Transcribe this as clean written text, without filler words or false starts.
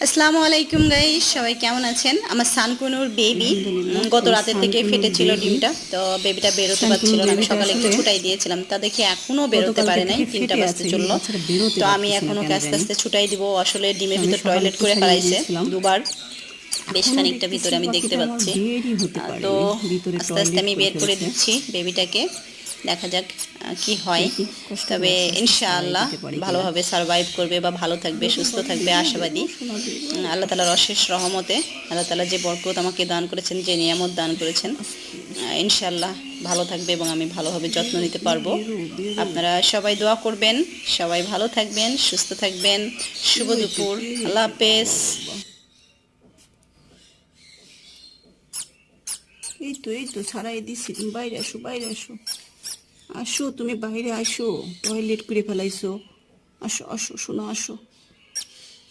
আসসালামু আলাইকুম গাইস, সবাই কেমন আছেন? আমার সানকুনুর বেবি গত রাতের থেকে ফেটেছিল ডিমটা, তো বেবিটা বেরোতে পারছিল না। আমি সকালে একটু ছুটাই দিয়েছিলাম, তা দেখি এখনো বেরোতে পারে নাই। 3টা বাজতে চললো, তো আমি এখন ওকে আস্তে আস্তে ছুটাই দিব। আসলে ডিমের ভিতর টয়লেট করে ফেলাইছে দুবার, বেশ খানিকটা ভিতরে আমি দেখতে পাচ্ছি। তো আস্তে আস্তে আমি বের করে দিচ্ছি বেবিটাকে, দেখা যাক কি হয়। তবে ইনশাআল্লাহ ভালোভাবে সারভাইভ করবে বা ভালো থাকবে, সুস্থ থাকবে, আশাবাদী। আল্লাহ তাআলার অশেষ রহমতে, আল্লাহ তাআলা যে বরকত আমাকে দান করেছেন, যে নিয়ামত দান করেছেন, ইনশাআল্লাহ ভালো থাকবে এবং আমি ভালোভাবে যত্ন নিতে পারবো। আপনারা সবাই দোয়া করবেন, সবাই ভালো থাকবেন, সুস্থ থাকবেন। শুভ দুপুর, আল্লাহ হাফেজ। এই তো ছাড়াই দিছি। তুমি বাইরে আসো, বাইরে আসো, আসো, তুমি বাইরে আসো, টয়লেট করে ফেলাইছো। আসো আসো, শোনো, আসো।